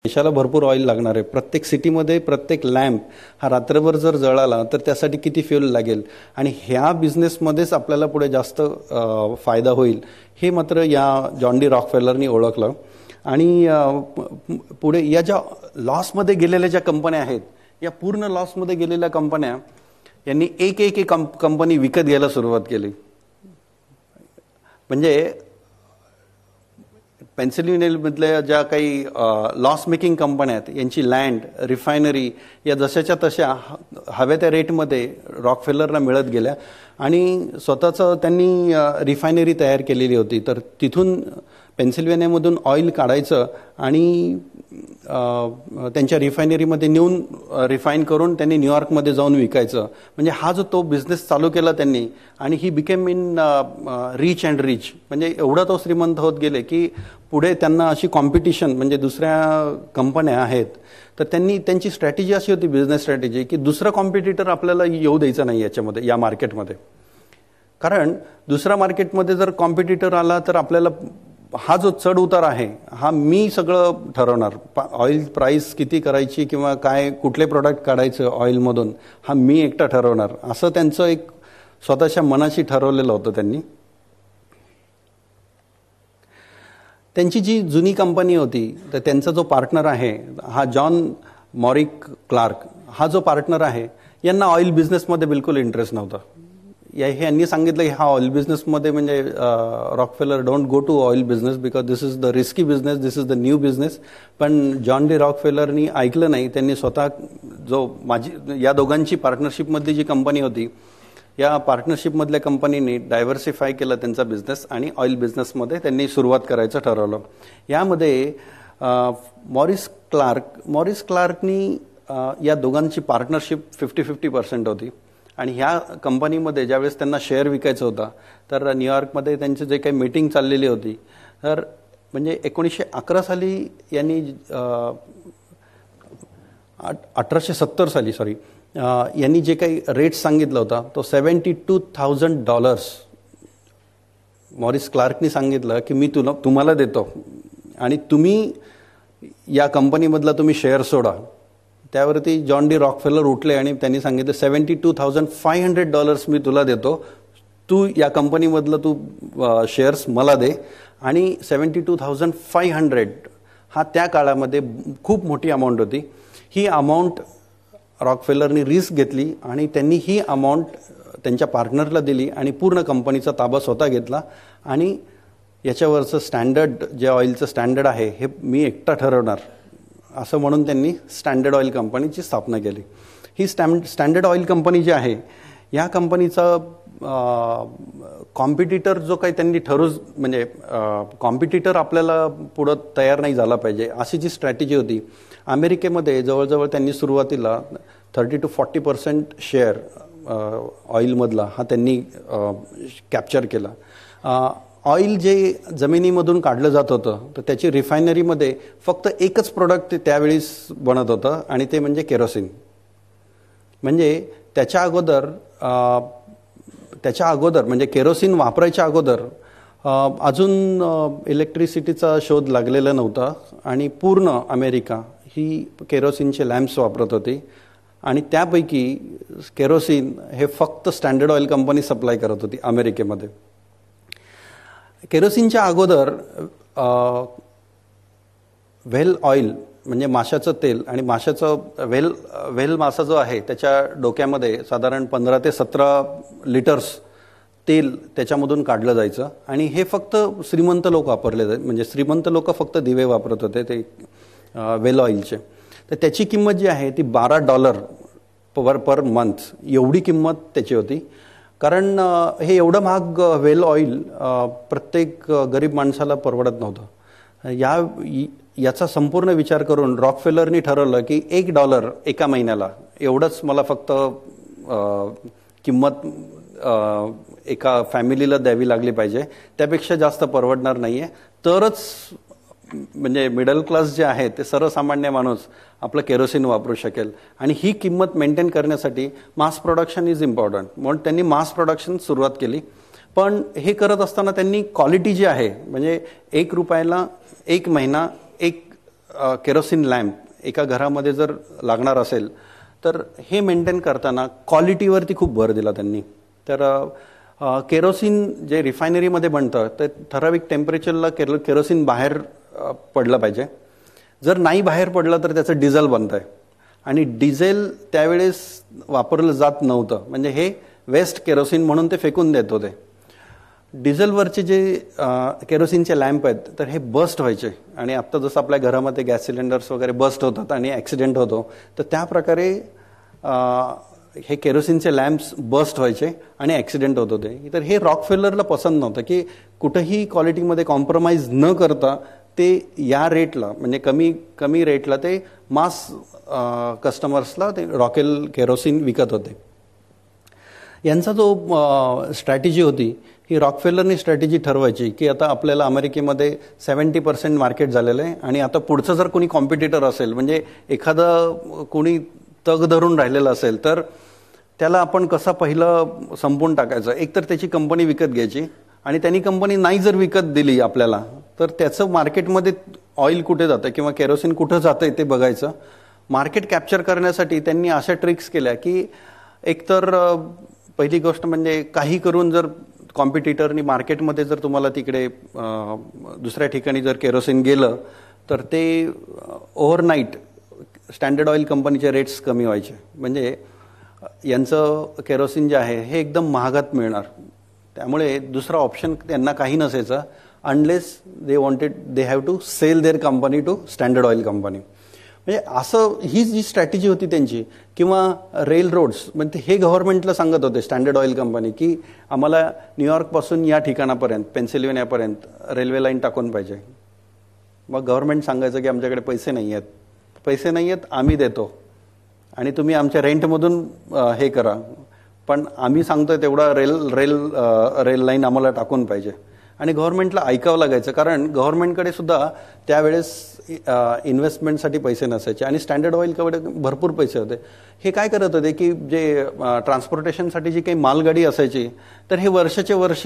देशाला भरपूर ऑइल लागणार आहे. प्रत्येक सिटीमध्ये प्रत्येक लॅम्प हा रात्रभर जर जळाला तर त्यासाठी किती फ्यूल लागेल आणि ह्या बिझनेसमध्येच आपल्याला पुढे जास्त फायदा होईल हे मात्र या जॉन डी रॉकफेलरनी ओळखलं. आणि पुढे या ज्या लॉसमध्ये गेलेल्या ज्या कंपन्या आहेत, या पूर्ण लॉसमध्ये गेलेल्या कंपन्या यांनी एक एक एक कंपनी विकत घ्यायला सुरुवात केली. म्हणजे पेन्सिल्व्हेनियामधल्या ज्या काही लॉस मेकिंग कंपन्या आहेत यांची लँड, रिफायनरी या जशाच्या तशा हव्या त्या रेटमध्ये रॉकफेलरला मिळत गेल्या आणि स्वतःचं त्यांनी रिफायनरी तयार केलेली होती. तर तिथून पेन्सिल्व्हेनियामधून ऑइल काढायचं आणि त्यांच्या रिफायनरीमध्ये नेऊन रिफाईन करून त्यांनी न्यूयॉर्कमध्ये जाऊन विकायचं. म्हणजे हा जो तो बिझनेस चालू केला त्यांनी आणि he became in rich and rich. म्हणजे एवढा तो श्रीमंत होत गेले की पुढे त्यांना अशी कॉम्पिटिशन म्हणजे दुसऱ्या कंपन्या आहेत तर त्यांनी त्यांची स्ट्रॅटेजी अशी होती, बिझनेस स्ट्रॅटेजी, की दुसरा कॉम्पिटिटर आपल्याला येऊ द्यायचा नाही याच्यामध्ये, या मार्केटमध्ये. कारण दुसऱ्या मार्केटमध्ये जर कॉम्पिटिटर आला तर आपल्याला हा जो चढ उतार आहे हा मी सगळं ठरवणार. ऑइल प्राइस किती करायची किंवा काय कुठले प्रोडक्ट काढायचं ऑइलमधून हा मी एकटा ठरवणार, असं त्यांचं एक स्वतःच्या मनाशी ठरवलेलं होतं त्यांनी. त्यांची जी जुनी कंपनी होती तर त्यांचा जो पार्टनर आहे हा जॉन मॉरिक क्लार्क, हा जो पार्टनर आहे यांना ऑइल बिझनेसमध्ये बिलकुल इंटरेस्ट नव्हता. यांनी सांगितलं की हा ऑइल बिझनेसमध्ये म्हणजे Rockefeller don't go to oil business because this is the risky business, this is the new business. पण जॉन डी रॉकफेलरनी ऐकलं नाही. त्यांनी स्वतः जो या दोघांची पार्टनरशिपमधली जी कंपनी होती या पार्टनरशिपमधल्या कंपनीने डायव्हर्सिफाय केलं त्यांचा बिझनेस आणि ऑइल बिझनेसमध्ये त्यांनी सुरुवात करायचं ठरवलं. यामध्ये मॉरिस क्लार्कनी या दोघांची पार्टनरशिप 50-50% होती. आणि ह्या कंपनीमध्ये ज्यावेळेस त्यांना शेअर विकायचा होता तर न्यूयॉर्कमध्ये त्यांची जे काही मीटिंग चाललेली होती तर म्हणजे 1911 साली यांनी 1870 साली यांनी जे काही रेट सांगितला होता तो $72,000. मॉरिस क्लार्कनी सांगितलं की मी तुम्हाला देतो आणि तुम्ही या कंपनीमधला तुम्ही शेअर सोडा. त्यावरती जॉन डी रॉकफेलर उठले आणि त्यांनी सांगितलं $72,500 मी तुला देतो, तू या कंपनीमधलं तू शेअर्स मला दे. आणि 72,500 हा त्या काळामध्ये खूप मोठी अमाऊंट होती. ही अमाऊंट रॉकफेलरनी रिस्क घेतली आणि त्यांनी ही अमाऊंट त्यांच्या पार्टनरला दिली आणि पूर्ण कंपनीचा ताबा स्वतः घेतला. आणि याच्यावरचं स्टँडर्ड जे ऑइलचं स्टँडर्ड आहे हे मी एकटा ठरवणार असं म्हणून त्यांनी स्टँडर्ड ऑइल कंपनीची स्थापना केली. ही स्टँडर्ड ऑइल कंपनी जी आहे या कंपनीचा कॉम्पिटिटर जो काही त्यांनी म्हणजे कॉम्पिटिटर आपल्याला पुढं तयार नाही झाला पाहिजे अशी जी स्ट्रॅटेजी होती. अमेरिकेमध्ये जवळजवळ त्यांनी सुरुवातीला 30-40% शेअर ऑइलमधला हा त्यांनी कॅप्चर केला. ऑइल जे जमिनीमधून काढलं जात होतं तर त्याची रिफायनरीमध्ये फक्त एकच प्रोडक्ट त्यावेळी बनत होतं आणि ते म्हणजे केरोसिन. म्हणजे त्याच्या अगोदर म्हणजे केरोसिन वापरायच्या अगोदर अजून इलेक्ट्रिसिटीचा शोध लागलेला नव्हता आणि पूर्ण अमेरिका ही केरोसिनचे लॅम्प्स वापरत होती आणि त्यापैकी केरोसिन हे फक्त स्टँडर्ड ऑइल कंपनी सप्लाय करत होती अमेरिकेमध्ये. केरोसिनच्या अगोदर व्हेल ऑइल म्हणजे माशाचं तेल आणि माशाचं व्हेल मासा जो आहे त्याच्या डोक्यामध्ये साधारण 15 ते 17 लिटर्स तेल त्याच्यामधून काढलं जायचं आणि हे फक्त श्रीमंत लोक वापरले जायचे. म्हणजे श्रीमंत लोक फक्त दिवे वापरत होते ते व्हेल ऑइलचे. तर त्याची किंमत जी आहे ती $12 पर मंथ एवढी किंमत त्याची होती. कारण हे एवढं महाग व्हेल ऑइल प्रत्येक गरीब माणसाला परवडत नव्हतं. याचा संपूर्ण विचार करून रॉकफेलरनी ठरवलं की $1 एका महिन्याला एवढंच मला फक्त किंमत एका फॅमिलीला द्यावी लागली पाहिजे, त्यापेक्षा जास्त परवडणार नाही आहे. तरच म्हणजे मिडल क्लास जे आहे ते सर्वसामान्य माणूस आपलं केरोसिन वापरू शकेल. आणि ही किंमत मेंटेन करण्यासाठी मास प्रोडक्शन इज इम्पॉर्टंट म्हणून त्यांनी मास प्रोडक्शन सुरुवात केली. पण हे करत असताना त्यांनी क्वालिटी जी आहे म्हणजे ₹1 1 महिना एक केरोसिन लॅम्प एका घरामध्ये जर लागणार असेल तर हे मेंटेन करताना क्वालिटीवरती खूप भर दिला त्यांनी. तर केरोसिन जे रिफायनरीमध्ये बनतं ते ठराविक टेम्परेचरला केरोसिन बाहेर पडलं पाहिजे. जर नाही बाहेर पडलं तर त्याचं डिझेल बनतं आहे आणि डिझेल त्यावेळेस वापरलं जात नव्हतं, म्हणजे हे वेस्ट केरोसिन म्हणून ते फेकून देत होते. डिझेलवरचे जे केरोसिनचे लॅम्प आहेत तर हे बस्ट व्हायचे आणि आत्ता जसं आपल्या घरामध्ये गॅस सिलेंडर्स वगैरे बस्ट होतात आणि ॲक्सिडेंट होतो, तर त्या प्रकारे हे केरोसिनचे लॅम्प्स बस्ट व्हायचे आणि ॲक्सिडेंट होत होते. तर हे रॉकफेलरला पसंत नव्हतं की कुठंही क्वालिटीमध्ये कॉम्प्रोमाइज न करता ते या रेटला, म्हणजे कमी रेटला ते मास कस्टमर्सला ते रॉकेल केरोसिन विकत होते. यांचा जो स्ट्रॅटेजी होती ही रॉकफेलरनी स्ट्रॅटेजी ठरवायची की आता आपल्याला अमेरिकेमध्ये 70% मार्केट झालेलं आहे आणि आता पुढचं जर कोणी कॉम्पिटिटर असेल, म्हणजे एखादं कोणी तग धरून राहिलेलं असेल तर त्याला आपण कसं पहिलं संपवून टाकायचं. एकतर त्याची कंपनी विकत घ्यायची आणि त्यांनी कंपनी नाही जर विकत दिली आपल्याला तर त्याचं मार्केटमध्ये ऑइल कुठे जातं किंवा केरोसिन कुठं जातं ते बघायचं. मार्केट कॅप्चर करण्यासाठी त्यांनी अशा ट्रिक्स केल्या की एकतर पहिली गोष्ट म्हणजे काही करून जर कॉम्पिटिटरनी मार्केटमध्ये जर तुम्हाला तिकडे दुसऱ्या ठिकाणी जर केरोसिन गेलं तर ते ओव्हरनाईट स्टँडर्ड ऑइल कंपनीचे रेट्स कमी व्हायचे, म्हणजे यांचं केरोसिन जे आहे हे एकदम महागात मिळणार. त्यामुळे दुसरा ऑप्शन त्यांना काही नसायचं unless they have to sell their company to standard oil company. म्हणजे असं ही जी स्ट्रॅटेजी होती त्यांची. किंवा रेल रोड्स, म्हणजे हे गव्हर्नमेंटला सांगत होते स्टँडर्ड ऑइल कंपनी की आम्हाला न्यूयॉर्कपासून या ठिकाणापर्यंत पेन्सिल्व्हेनियापर्यंत रेल्वे लाईन टाकून पाहिजे. मग गव्हर्नमेंट सांगायचं की आमच्याकडे पैसे नाही आहेत आम्ही देतो आणि तुम्ही आमच्या रेंटमधून हे करा, पण आम्ही सांगतोय तेवढा रेल लाईन आम्हाला टाकून पाहिजे. आणि गव्हर्नमेंटला ऐकावं लागायचं कारण गव्हर्नमेंटकडे सुद्धा त्यावेळेस इन्व्हेस्टमेंटसाठी पैसे नसायचे आणि स्टँडर्ड ऑइलकडे भरपूर पैसे होते. हे काय करत होते की जे ट्रान्सपोर्टेशनसाठी जी काही मालगाडी असायची तर हे वर्षाचे वर्ष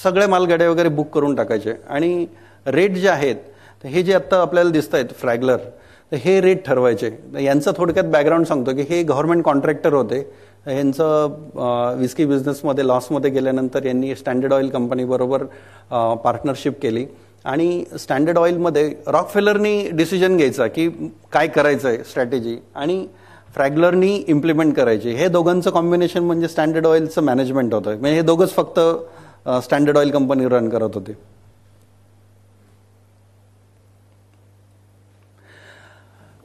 सगळ्या मालगाड्या वगैरे बुक करून टाकायचे आणि रेट जे आहेत हे जे आत्ता आपल्याला दिसत आहेत फ्रॅगलर, तर हे रेट ठरवायचे. यांचं थोडक्यात बॅकग्राऊंड सांगतो की हे गव्हर्नमेंट कॉन्ट्रॅक्टर होते. यांचं विस्की बिझनेसमध्ये लॉसमध्ये गेल्यानंतर यांनी स्टँडर्ड ऑइल कंपनीबरोबर पार्टनरशिप केली आणि स्टँडर्ड ऑइलमध्ये रॉकफेलरनी डिसिजन घ्यायचा की काय करायचं आहे स्ट्रॅटेजी आणि फ्रॅगलरनी इम्प्लिमेंट करायची. हे दोघांचं कॉम्बिनेशन म्हणजे स्टँडर्ड ऑइलचं मॅनेजमेंट होतं. म्हणजे हे दोघंच फक्त स्टँडर्ड ऑइल कंपनी रन करत होते.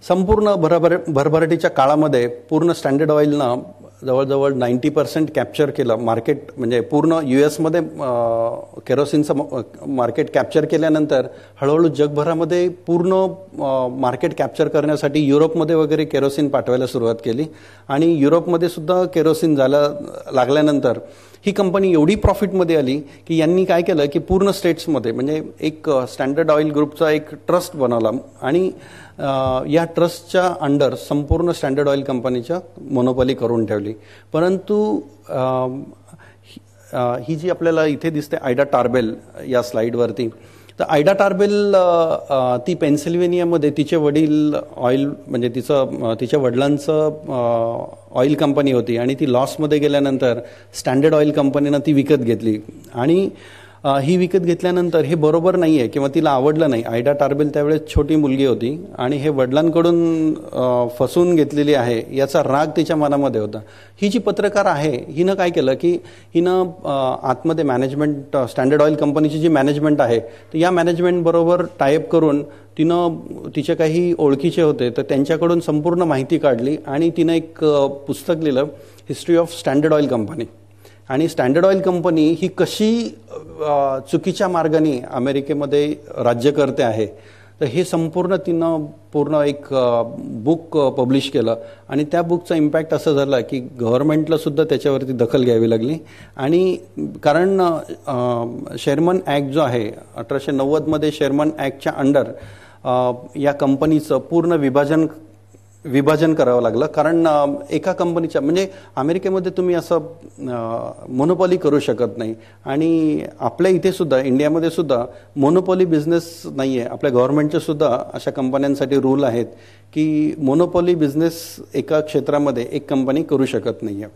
संपूर्ण भरभराटीच्या काळामध्ये पूर्ण स्टँडर्ड ऑइलनं जवळजवळ 90% कॅप्चर केलं मार्केट. म्हणजे पूर्ण US मध्ये केरोसिनचं मार्केट कॅप्चर केल्यानंतर हळूहळू जगभरामध्ये पूर्ण मार्केट कॅप्चर करण्यासाठी युरोपमध्ये वगैरे केरोसिन पाठवायला सुरुवात केली आणि युरोपमध्ये सुद्धा केरोसिन लागल्यानंतर ही कंपनी एवढी प्रॉफिटमध्ये आली की यांनी काय केलं की पूर्ण स्टेट्समध्ये म्हणजे एक स्टँडर्ड ऑइल ग्रुपचा एक ट्रस्ट बनवला आणि या ट्रस्टच्या अंडर संपूर्ण स्टँडर्ड ऑइल कंपनीच्या मोनोपॉली करून ठेवली. परंतु ही जी आपल्याला इथे दिसते आयडा टार्बेल या स्लाईडवरती, तर आयडा टार्बेल ती पेन्सिल्व्हेनियामध्ये तिचे वडील ऑइल म्हणजे तिच्या वडिलांचं ऑइल कंपनी होती आणि ती लॉसमध्ये गेल्यानंतर स्टँडर्ड ऑइल कंपनीनं ती विकत घेतली आणि ही विकत घेतल्यानंतर हे बरोबर नाही आहे किंवा तिला आवडलं नाही. आयडा टार्बेल त्यावेळेस छोटी मुलगी होती आणि हे वडिलांकडून फसवून घेतलेली आहे याचा राग तिच्या मनामध्ये होता. ही जी पत्रकार आहे हिनं काय केलं की हिनं आतमध्ये मॅनेजमेंट स्टँडर्ड ऑइल कंपनीची जी मॅनेजमेंट आहे तर या मॅनेजमेंटबरोबर टायअप करून तिनं तिचे काही ओळखीचे होते तर त्यांच्याकडून संपूर्ण माहिती काढली आणि तिनं एक पुस्तक लिहिलं history of Standard oil company. आणि स्टँडर्ड ऑइल कंपनी ही कशी चुकीच्या मार्गाने अमेरिकेमध्ये राज्य करते आहे तर हे संपूर्ण तिनं पूर्ण एक बुक पब्लिश केलं आणि त्या बुकचा इम्पॅक्ट असं झाला की गव्हर्नमेंटला सुद्धा त्याच्यावरती दखल घ्यावी लागली. आणि कारण शेरमन ॲक्ट जो आहे 1890 मध्ये शेरमन ॲक्टच्या अंडर या कंपनीचं पूर्ण विभाजन विभाजन करावं लागलं. कारण एका कंपनीच्या म्हणजे अमेरिकेमध्ये तुम्ही असं मोनोपॉली करू शकत नाही. आणि आपल्या इथे सुद्धा इंडियामध्ये सुद्धा मोनोपॉली बिझनेस नाही आहे. आपल्या गव्हर्नमेंटचे सुद्धा अशा कंपन्यांसाठी रूल आहेत की मोनोपॉली बिझनेस एका क्षेत्रामध्ये एक कंपनी करू शकत नाही आहे.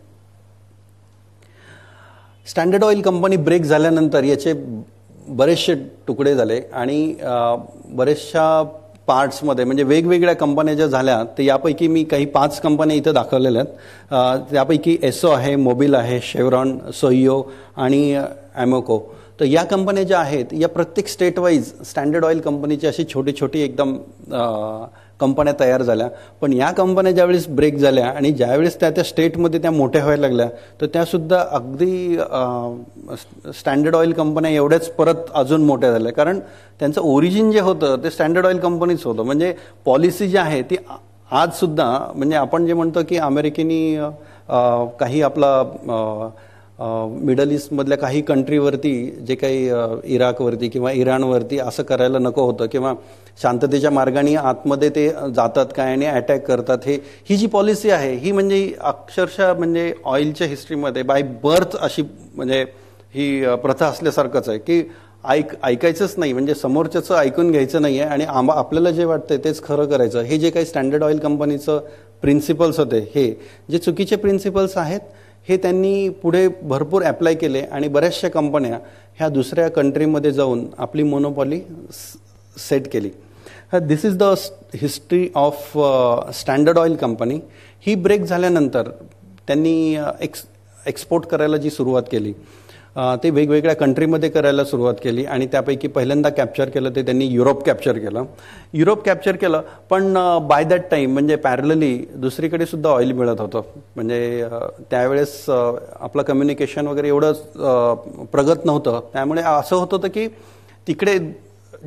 स्टँडर्ड ऑइल कंपनी ब्रेक झाल्यानंतर याचे बरेचसे तुकडे झाले आणि बरेचशा पार्ट्समध्ये म्हणजे वेगवेगळ्या कंपन्या ज्या झाल्या तर यापैकी मी काही 5 कंपन्या इथं दाखवलेल्या आहेत. त्यापैकी एसो आहे, मोबिल आहे, शेव्हरॉन, सोइयो आणि ॲमोको. तर या कंपन्या ज्या आहेत या प्रत्येक स्टेट वाईज स्टँडर्ड ऑइल कंपनीची अशी छोटी छोटी एकदम कंपन्या तयार झाल्या. पण या कंपन्या ज्यावेळेस ब्रेक झाल्या आणि ज्यावेळेस त्या स्टेटमध्ये त्या मोठ्या व्हायला लागल्या तर त्यासुद्धा अगदी स्टँडर्ड ऑइल कंपन्या एवढ्याच परत अजून मोठ्या झाल्या. कारण त्यांचं ओरिजिन जे होतं ते स्टँडर्ड ऑइल कंपनीच होतं. म्हणजे पॉलिसी जी आहे ती आजसुद्धा म्हणजे आपण जे म्हणतो की अमेरिकेनी काही आपला मिडल ईस्टमधल्या काही कंट्रीवरती जे काही इराकवरती किंवा इराणवरती असं करायला नको होतं किंवा शांततेच्या मार्गाने आतमध्ये ते जातात काय आणि अटॅक करतात. ही जी पॉलिसी आहे ही म्हणजे अक्षरशः म्हणजे ऑइलच्या हिस्ट्रीमध्ये बाय बर्थ अशी म्हणजे ही प्रथा असल्यासारखंच आहे की ऐकायचंच नाही. म्हणजे समोरच्याचं ऐकून घ्यायचं नाही आहे आणि आपल्याला जे वाटतंय तेच खरं करायचं. हे जे काही स्टँडर्ड ऑइल कंपनीचं प्रिन्सिपल्स होते हे जे चुकीचे प्रिन्सिपल्स आहेत हे त्यांनी पुढे भरपूर अप्लाय केले आणि बऱ्याचशा कंपन्या ह्या दुसऱ्या कंट्रीमध्ये जाऊन आपली मोनोपॉली सेट केली. This is the history of Standard oil company. ही ब्रेक झाल्यानंतर त्यांनी एक्सपोर्ट करायला जी सुरुवात केली ते वेगवेगळ्या कंट्रीमध्ये करायला सुरुवात केली आणि त्यापैकी पहिल्यांदा कॅप्चर केलं ते त्यांनी युरोप कॅप्चर केलं. पण बाय दॅट टाईम म्हणजे पॅरलली दुसरीकडे सुद्धा ऑइल मिळत होतं. म्हणजे त्यावेळेस आपलं कम्युनिकेशन वगैरे एवढं प्रगत नव्हतं. त्यामुळे असं होत होतं की तिकडे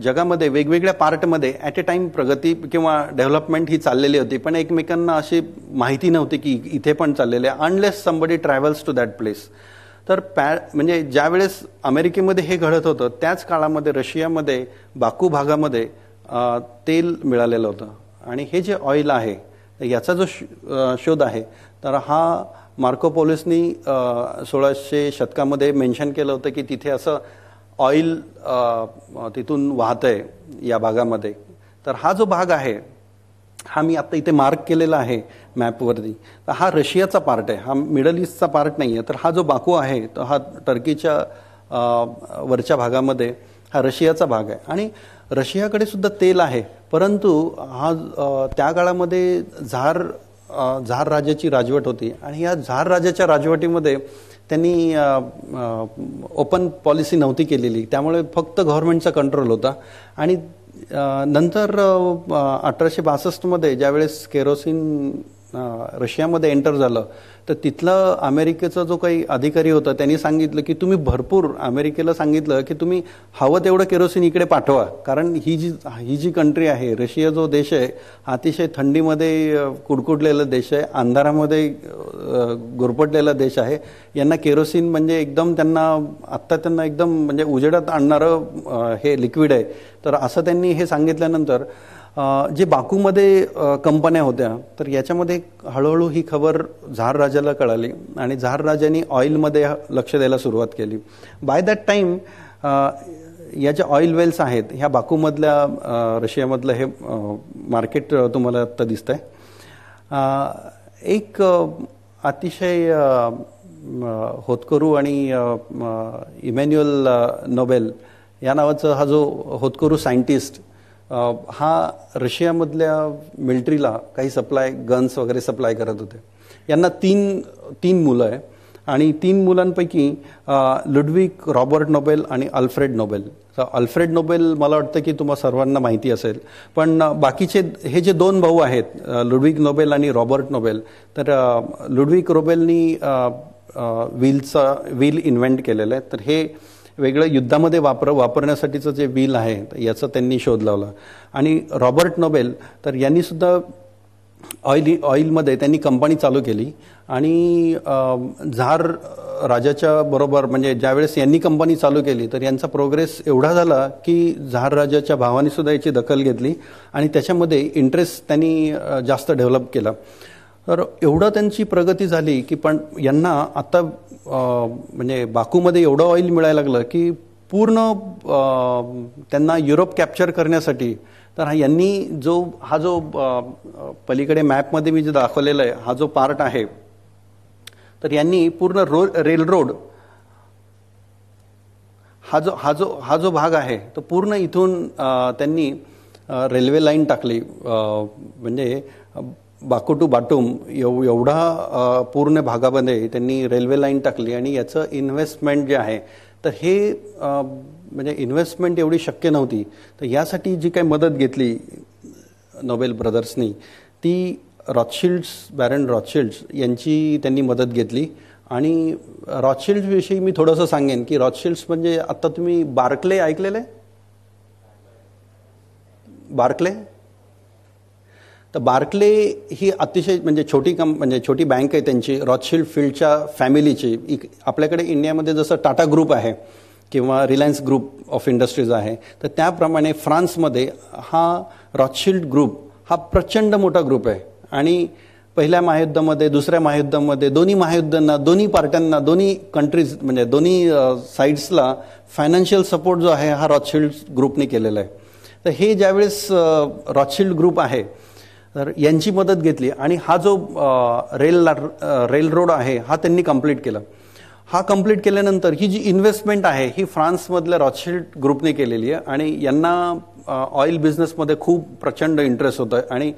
जगामध्ये वेगवेगळ्या पार्टमध्ये ॲट ए टाईम प्रगती किंवा डेव्हलपमेंट ही चाललेली होती पण एकमेकांना अशी माहिती नव्हती की इथे पण चाललेली आहे unless somebody travels to that place. तर म्हणजे ज्यावेळेस अमेरिकेमध्ये हे घडत होतं त्याच काळामध्ये रशियामध्ये बाकू भागामध्ये तेल मिळालेलं होतं. आणि हे जे ऑइल आहे याचा जो शोध आहे तर हा मार्को पोलोसनी 1600 शतकामध्ये मेन्शन केलं होतं की तिथे असं ऑइल तिथून वाहतंय या भागामध्ये. तर हा जो भाग आहे हा मी आता इथे मार्क केलेला आहे मॅपवरती. तर हा रशियाचा पार्ट आहे, हा मिडल ईस्टचा पार्ट नाही आहे. तर हा जो बाकू आहे तर हा टर्कीच्या वरच्या भागामध्ये हा रशियाचा भाग आहे. आणि रशियाकडे सुद्धा तेल आहे परंतु हा त्या काळामध्ये झार राजाची राजवट होती आणि या झार राजाच्या राजवटीमध्ये त्यांनी ओपन पॉलिसी नव्हती केलेली. त्यामुळे फक्त गव्हर्नमेंटचा कंट्रोल होता. आणि नंतर 1862 ज्यावेळेस केरोसिन रशियामध्ये एंटर झालं तर तिथलं अमेरिकेचा जो काही अधिकारी होता त्यांनी सांगितलं की तुम्ही भरपूर अमेरिकेला सांगितलं की तुम्ही हवं तेवढं केरोसिन इकडे पाठवा. कारण ही जी कंट्री आहे रशिया जो देश आहे अतिशय थंडीमध्ये कुडकुडलेला देश आहे, अंधारामध्ये गुरफटलेला देश आहे. यांना केरोसिन म्हणजे एकदम त्यांना एकदम म्हणजे उजेडात आणणारं हे लिक्विड आहे. तर असं त्यांनी हे सांगितल्यानंतर जे बाकूमध्ये कंपन्या होत्या तर याच्यामध्ये हळूहळू ही खबर झार राजाला कळाली आणि झार राजाने ऑइलमध्ये लक्ष द्यायला सुरुवात केली. बाय दॅट टाईम या ज्या ऑइल वेल्स आहेत ह्या बाकूमधल्या रशियामधलं हे मार्केट तुम्हाला आत्ता दिसत आहे. एक अतिशय होतकरू आणि इमॅन्युअल नोबेल या नावाचा हा जो होतकरू सायंटिस्ट हा रशियामधल्या मिलिटरीला काही गन्स वगैरे सप्लाय करत होते. यांना तीन मुलं आहे आणि 3 मुलांपैकी लुडविग, रॉबर्ट नोबेल आणि अल्फ्रेड नोबेल. अल्फ्रेड नोबेल मला वाटतं की तुम्हा सर्वांना माहिती असेल. पण बाकीचे हे जे 2 भाऊ आहेत लुडविग नोबेल आणि रॉबर्ट नोबेल तर लुडविग नोबेलनी व्हील इन्व्हेंट केलेलं आहे. तर हे वेगळं युद्धामध्ये वापरण्यासाठीचं जे व्हील आहे याचा त्यांनी शोध लावला. आणि रॉबर्ट नोबेल तर यांनी सुद्धा ऑइलमध्ये त्यांनी कंपनी चालू केली आणि झार राजाच्या बरोबर म्हणजे ज्यावेळेस यांनी कंपनी चालू केली तर यांचा प्रोग्रेस एवढा झाला की झार राजाच्या भावाने सुद्धा याची दखल घेतली आणि त्याच्यामध्ये इंटरेस्ट त्यांनी जास्त डेव्हलप केला. तर एवढं त्यांची प्रगती झाली की पण यांना आता म्हणजे बाकूमध्ये एवढं ऑइल मिळायला लागलं की पूर्ण त्यांना युरोप कॅप्चर करण्यासाठी तर यांनी हा जो पलीकडे मॅपमध्ये मी जे दाखवलेला आहे हा जो पार्ट आहे तर यांनी पूर्ण रेलरोड हा जो भाग आहे तो पूर्ण इथून त्यांनी रेल्वे लाईन टाकली. म्हणजे बाकू टू बाटूम एवढा पूर्ण भागामध्ये त्यांनी रेल्वे लाईन टाकली आणि याचं इन्व्हेस्टमेंट जे आहे तर हे म्हणजे इन्व्हेस्टमेंट एवढी शक्य नव्हती. तर यासाठी जी काही मदत घेतली नोबेल ब्रदर्सनी ती बॅरन रॉथशिल्ड्स यांची त्यांनी मदत घेतली. आणि रॉथशिल्ड्सविषयी मी थोडंसं सांगेन की रॉथशिल्ड्स म्हणजे आता तुम्ही बार्कले ऐकलेलं आहे? बार्कले तर बार्कले ही अतिशय म्हणजे छोटी बँक आहे त्यांची रॉथशिल्ड फील्डच्या फॅमिलीची. आपल्याकडे इंडियामध्ये जसं टाटा ग्रुप आहे किंवा रिलायन्स ग्रुप ऑफ इंडस्ट्रीज आहे तर त्याप्रमाणे फ्रान्समध्ये हा रॉथशिल्ड ग्रुप हा प्रचंड मोठा ग्रुप आहे. आणि पहिल्या महायुद्धामध्ये दुसऱ्या महायुद्धामध्ये दोन्ही महायुद्धांना दोन्ही पार्ट्यांना दोन्ही कंट्रीज म्हणजे दोन्ही साईड्सला फायनान्शियल सपोर्ट जो आहे हा रॉथशिल्ड ग्रुपने केलेला आहे. तर हे ज्यावेळेस रॉथशिल्ड ग्रुप आहे तर यांची मदत घेतली आणि हा जो रेल रोड आहे हा त्यांनी कंप्लीट केला. हा कंप्लीट केल्यानंतर ही जी इन्व्हेस्टमेंट आहे ही फ्रान्समधल्या रॉथशिल्ड ग्रुपने केलेली आहे आणि यांना ऑइल बिझनेसमध्ये खूप प्रचंड इंटरेस्ट होतं. आणि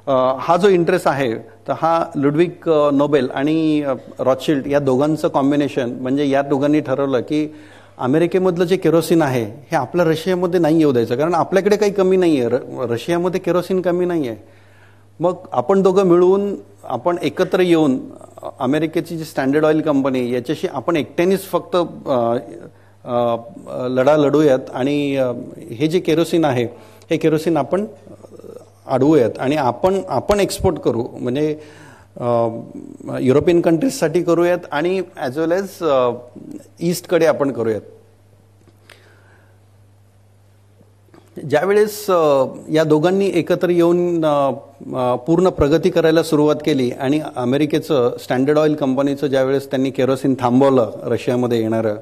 हा जो इंटरेस्ट आहे तर हा लुडविक नोबेल आणि रॉथशिल्ड या दोघांचं कॉम्बिनेशन म्हणजे या दोघांनी ठरवलं की अमेरिकेमधलं जे केरोसिन आहे हे आपल्या रशियामध्ये नाही येऊ द्यायचं कारण आपल्याकडे काही कमी नाही आहे, रशियामध्ये केरोसिन कमी नाही आहे. मग आपण दोघं मिळून आपण एकत्र येऊन अमेरिकेची जी स्टँडर्ड ऑइल कंपनी याच्याशी आपण एकट्यानेच फक्त लढा लढूयात आणि हे जे केरोसिन आहे हे केरोसिन आपण अडवूयात आणि आपण एक्सपोर्ट करू म्हणजे युरोपियन कंट्रीजसाठी करूयात आणि ॲज वेल एज ईस्टकडे आपण करूयात. ज्यावेळेस या दोघांनी एकत्र येऊन पूर्ण प्रगती करायला सुरुवात केली आणि अमेरिकेचं स्टँडर्ड ऑइल कंपनीचं ज्यावेळेस त्यांनी केरोसिन थांबवलं रशियामध्ये येणारं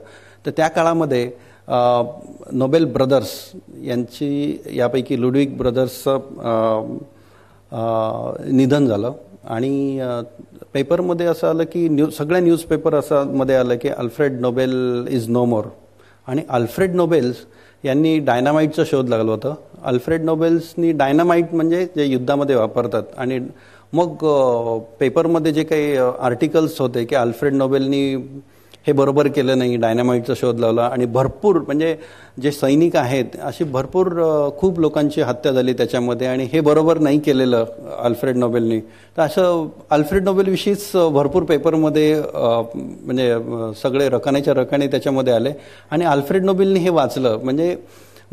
तर त्या काळामध्ये नोबेल ब्रदर्स यांची यापैकी लुडविक ब्रदर्सचं निधन झालं. आणि पेपरमध्ये असं आलं की सगळ्या न्यूजपेपर असं मध्ये आलं की अल्फ्रेड नोबेल इज नो मोर. आणि अल्फ्रेड नोबेल्स यांनी डायनामाईटचा शोध लागला होता. अल्फ्रेड नोबेल्सनी डायनामाईट म्हणजे जे युद्धामध्ये वापरतात आणि मग पेपरमध्ये जे काही आर्टिकल्स होते की अल्फ्रेड नोबेलनी हे बरोबर केलं नाही, डायनामाईटचा शोध लावला आणि भरपूर म्हणजे जे सैनिक आहेत अशी भरपूर खूप लोकांची हत्या झाली त्याच्यामध्ये आणि हे बरोबर नाही केलेलं अल्फ्रेड नोबेलनी. तर असं अल्फ्रेड नोबेलविषयीच भरपूर पेपरमध्ये म्हणजे सगळे रकाने त्याच्यामध्ये आले आणि अल्फ्रेड नोबेलनी हे वाचलं म्हणजे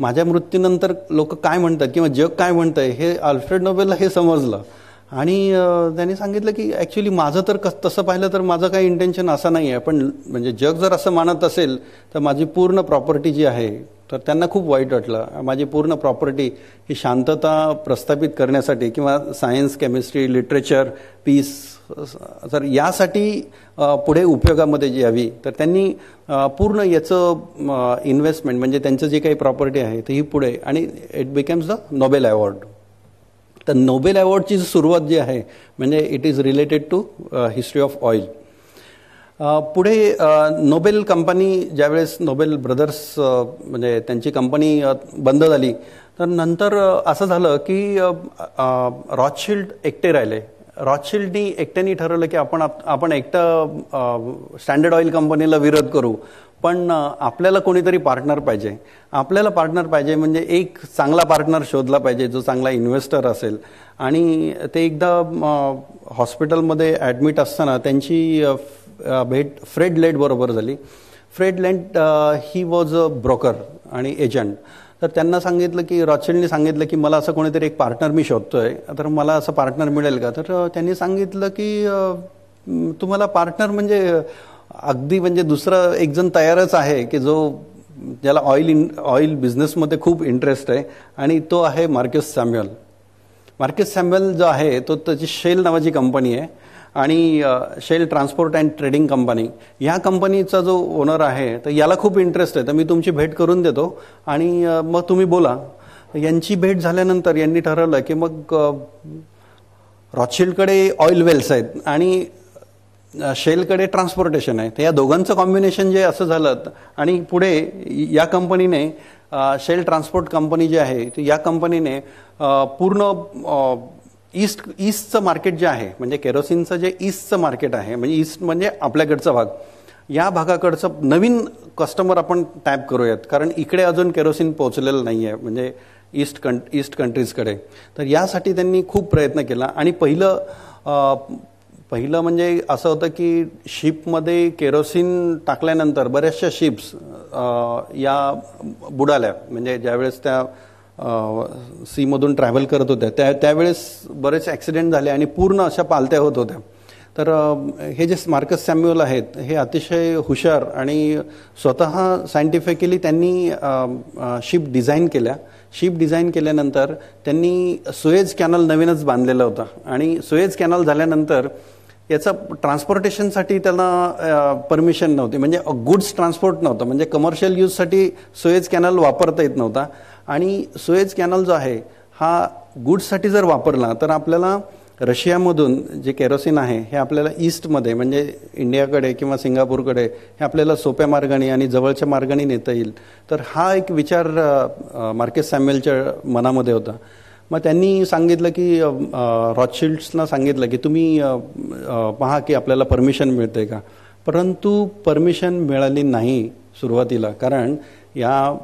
माझ्या मृत्यूनंतर लोक काय म्हणतात किंवा जग काय म्हणतंय हे अल्फ्रेड नोबेलला हे समजलं. आणि त्यांनी सांगितलं की ॲक्च्युली माझं तर तसं पाहिलं तर माझं काही इंटेन्शन असं नाही आहे पण म्हणजे जग जर असं मानत असेल तर माझी पूर्ण प्रॉपर्टी जी आहे तर त्यांना खूप वाईट वाटलं. माझी पूर्ण प्रॉपर्टी ही शांतता प्रस्थापित करण्यासाठी किंवा सायन्स केमिस्ट्री लिटरेचर पीस तर यासाठी पुढे उपयोगामध्ये यावी तर त्यांनी पूर्ण याचं इन्व्हेस्टमेंट म्हणजे त्यांचं जे काही प्रॉपर्टी आहे तर ही पुढे आणि it becomes the Nobel award. तर नोबेल अवॉर्डची सुरुवात जी आहे म्हणजे it is related to history of oil. पुढे नोबेल कंपनी ज्यावेळेस नोबेल ब्रदर्स म्हणजे त्यांची कंपनी बंद झाली तर नंतर असं झालं की रॉथशिल्ड एकटे राहिले. रॉथशिल्डनी एकट्याने ठरवलं की आपण एकटं स्टँडर्ड ऑइल कंपनीला विरोध करू पण आपल्याला कोणीतरी पार्टनर पाहिजे. आपल्याला पार्टनर पाहिजे म्हणजे एक चांगला पार्टनर शोधला पाहिजे जो चांगला इन्व्हेस्टर असेल. आणि ते एकदा हॉस्पिटलमध्ये ॲडमिट असताना त्यांची भेट फ्रेड लेट बरोबर झाली. Fred Lane he was a broker आणि एजंट. तर त्यांना सांगितलं की रॉथशिल्डने सांगितलं की मला असं कोणीतरी एक पार्टनर मी शोधतोय, तर मला असं पार्टनर मिळेल का? तर त्यांनी सांगितलं की तुम्हाला पार्टनर म्हणजे अगदी म्हणजे दुसरं एक जण तयारच आहे की जो ज्याला ऑइल बिझनेसमध्ये खूप इंटरेस्ट आहे, आणि तो आहे मार्कस सॅम्युअल. मार्कस सॅम्युअल जो आहे तो त्याची शेल नावाची कंपनी आहे, आणि Shell transport and trading company, ह्या कंपनीचा जो ओनर आहे तर याला खूप इंटरेस्ट आहे, तर मी तुमची भेट करून देतो आणि मग तुम्ही बोला. यांची भेट झाल्यानंतर यांनी ठरवलं की मग रॉथशिल्डकडे ऑइल वेल्स आहेत आणि शेलकडे ट्रान्सपोर्टेशन आहे, तर या दोघांचं कॉम्बिनेशन जे असं झालं. आणि पुढे या कंपनीने शेल ट्रान्सपोर्ट कंपनी जी आहे या कंपनीने पूर्ण ईस्टचं मार्केट जे आहे, म्हणजे केरोसिनचं जे ईस्टचं मार्केट आहे, म्हणजे ईस्ट म्हणजे आपल्याकडचा भाग, या भागाकडचं नवीन कस्टमर आपण टॅप करूयात, कारण इकडे अजून केरोसिन पोहोचलेलं नाही आहे, म्हणजे ईस्ट कंट्रीजकडे. तर यासाठी त्यांनी खूप प्रयत्न केला. आणि पहिलं म्हणजे असं होतं की शिपमध्ये केरोसिन टाकल्यानंतर बऱ्याचशा शिप्स या बुडाल्या, म्हणजे ज्यावेळेस त्या सीमधून ट्रॅव्हल करत होत्या त्यावेळेस बरेच ॲक्सिडेंट झाले आणि पूर्ण अशा पालत्या होत होत्या. तर हे जे मार्कस सॅम्युअल आहेत हे अतिशय हुशार आणि स्वतः सायंटिफिकली त्यांनी शिप डिझाईन केल्या. शिप डिझाईन केल्यानंतर त्यांनी सुएज कॅनल नवीनच बांधलेलं होतं, आणि सुएज कॅनल झाल्यानंतर याचा ट्रान्सपोर्टेशनसाठी त्यांना परमिशन नव्हती, म्हणजे गुड्स ट्रान्सपोर्ट नव्हतं, म्हणजे कमर्शियल यूजसाठी सुएज कॅनल वापरता येत नव्हता. आणि सुएज कॅनल जो आहे हा गुड्ससाठी जर वापरला तर आपल्याला रशियामधून जे केरोसिन आहे हे आपल्याला ईस्टमध्ये म्हणजे इंडियाकडे किंवा सिंगापूरकडे हे आपल्याला सोप्या मार्गाने आणि जवळच्या मार्गाने नेता येईल. तर हा एक विचार मार्कस सॅम्युअलच्या मनामध्ये होता. मग त्यांनी सांगितलं की रॉथशिल्ड्सना सांगितलं की तुम्ही पहा की आपल्याला परमिशन मिळते का. परंतु परमिशन मिळाली नाही सुरुवातीला, कारण या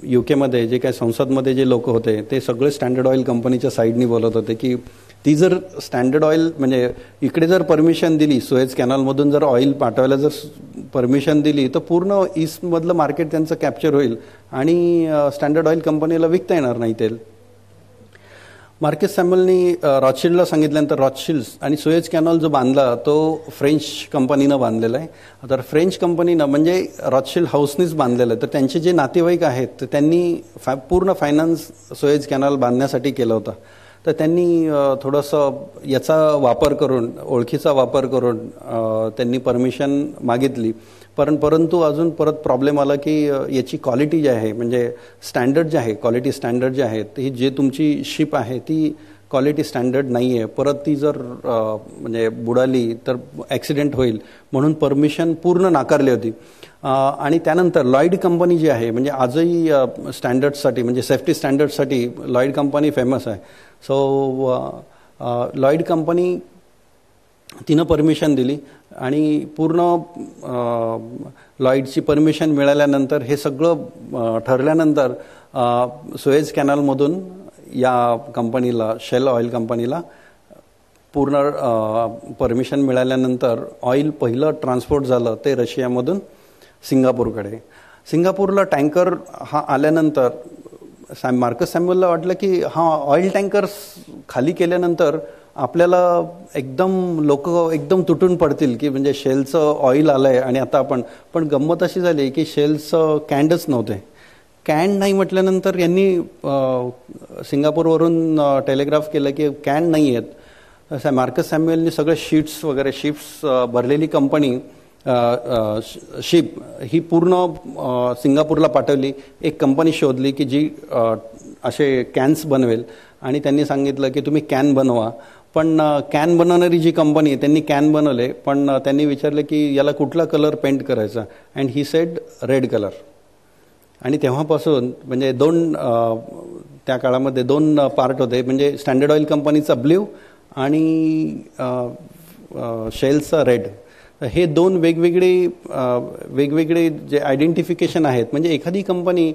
UK जे काय संसदमध्ये जे लोक होते ते सगळे स्टँडर्ड ऑइल कंपनीच्या साईडनी बोलत होते की ती जर स्टँडर्ड ऑइल म्हणजे इकडे जर परमिशन दिली, सुएज कॅनलमधून जर ऑइल पाठवायला जर परमिशन दिली तर पूर्ण ईस्टमधलं मार्केट त्यांचं कॅप्चर होईल आणि स्टँडर्ड ऑइल कंपनीला विकता येणार नाही तेल. मार्कस सॅम्युअलनी रॉथशिल्डला सांगितल्यानंतर रॉथशिल्ड्स आणि सुएज कॅनल जो बांधला तो फ्रेंच कंपनीनं बांधलेला आहे. तर फ्रेंच कंपनीनं म्हणजे रॉथशिल्ड हाऊसनीच बांधलेलं आहे. तर त्यांचे जे नातेवाईक आहेत तर त्यांनी पूर्ण फायनान्स सुएज कॅनल बांधण्यासाठी केलं होतं. तर त्यांनी थोडंसं याचा वापर करून, ओळखीचा वापर करून त्यांनी परमिशन मागितली. परंतु अजून परत प्रॉब्लेम आला की याची क्वालिटी जी आहे, म्हणजे स्टँडर्ड जे आहे, क्वालिटी स्टँडर्ड जे आहेत, ही जे तुमची शिप आहे ती क्वालिटी स्टँडर्ड नाही आहे. परत ती जर म्हणजे बुडाली तर ॲक्सिडेंट होईल, म्हणून परमिशन पूर्ण नाकारली होती. आणि त्यानंतर लॉईड कंपनी जी आहे, म्हणजे आजही स्टँडर्डसाठी म्हणजे सेफ्टी स्टँडर्डसाठी लॉईड कंपनी फेमस आहे. सो लॉईड कंपनी तिनं परमिशन दिली आणि पूर्ण लॉईडची परमिशन मिळाल्यानंतर हे सगळं ठरल्यानंतर सुएज कॅनलमधून या कंपनीला, शेल ऑइल कंपनीला पूर्ण परमिशन मिळाल्यानंतर ऑइल पहिलं ट्रान्सपोर्ट झालं ते रशियामधून सिंगापूरकडे. सिंगापूरला टँकर हा आल्यानंतर मार्कस सॅम्युअलला वाटलं की हा ऑइल टँकर खाली केल्यानंतर आपल्याला एकदम लोक एकदम तुटून पडतील की म्हणजे शेलचं ऑइल आलं आहे आणि आता पण गंमत अशी झाली की शेलचं कॅन्डच नव्हते. कॅन नाही म्हटल्यानंतर यांनी सिंगापूरवरून टेलिग्राफ केलं की कॅन नाही आहेत. मार्कस सॅम्युअलनी सगळे शिप्स भरलेली कंपनी शिप ही पूर्ण सिंगापूरला पाठवली. एक कंपनी शोधली की जी असे कॅन्स बनवेल आणि त्यांनी सांगितलं की तुम्ही कॅन बनवा. पण कॅन बनवणारी जी कंपनी आहे त्यांनी कॅन बनवले, पण त्यांनी विचारलं की याला कुठला कलर पेंट करायचा, and he said red colour. आणि तेव्हापासून म्हणजे त्या काळामध्ये दोन पार्ट होते, म्हणजे स्टँडर्ड ऑइल कंपनीचा ब्ल्यू आणि शेलचा रेड. हे दोन वेगवेगळे जे आयडेंटिफिकेशन आहेत. म्हणजे एखादी कंपनी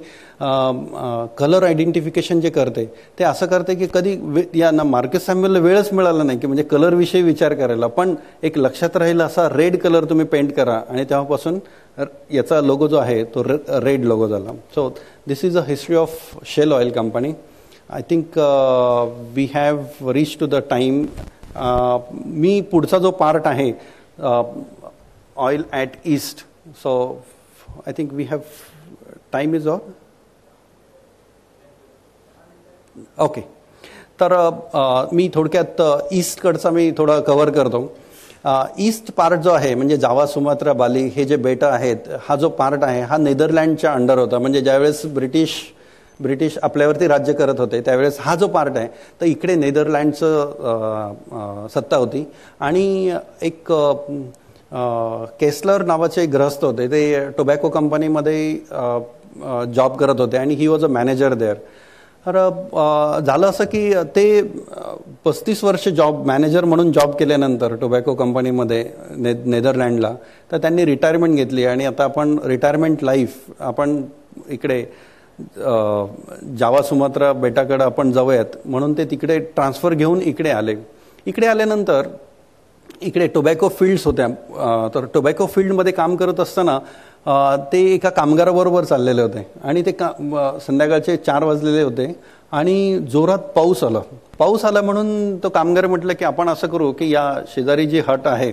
कलर आयडेंटिफिकेशन जे करते ते असं करते की कधी यांना मार्केट सॅम्पलला वेळच मिळाला नाही की म्हणजे कलरविषयी विचार करायला, पण एक लक्षात राहील असा रेड कलर तुम्ही पेंट करा आणि तेव्हापासून याचा लोगो जो आहे तो रेड लोगो झाला. So this is a history of Shell oil company. I think we have reach to the time. मी पुढचा जो पार्ट आहे oil at east, so I think we have time is all. Okay, तर मी थोडक्यात ईस्टकडचा मी थोडा cover करतो. East part जो आहे म्हणजे जावा, सुमात्रा, बाली हे जे बेटं आहेत, हा जो पार्ट आहे हा नेदरलँडच्या अंडर होता. म्हणजे ज्यावेळेस ब्रिटिश आपल्यावरती राज्य करत होते त्यावेळेस हा जो पार्ट आहे तर इकडे नेदरलँडचं सत्ता होती. आणि एक केसलर नावाचे एक गृहस्थ होते, ते टोबॅको कंपनीमध्ये जॉब करत होते आणि he was a manager there. तर झालं असं की ते 35 वर्ष मॅनेजर म्हणून जॉब केल्यानंतर टोबॅको कंपनीमध्ये नेदरलँडला, तर त्यांनी रिटायरमेंट घेतली आणि आता आपण रिटायरमेंट लाईफ आपण इकडे जावा, सुमात्रा बेटाकडे आपण जाऊयात म्हणून ते तिकडे ट्रान्सफर घेऊन इकडे आले. इकडे आल्यानंतर इकडे टोबॅको फील्ड्स होत्या. तर टोबॅको फील्डमध्ये काम करत असताना ते एका कामगाराबरोबर चाललेले होते आणि ते संध्याकाळचे 4 वाजलेले होते आणि जोरात पाऊस आला म्हणून तो कामगार म्हटलं की आपण असं करू की या शेजारी जी हट आहे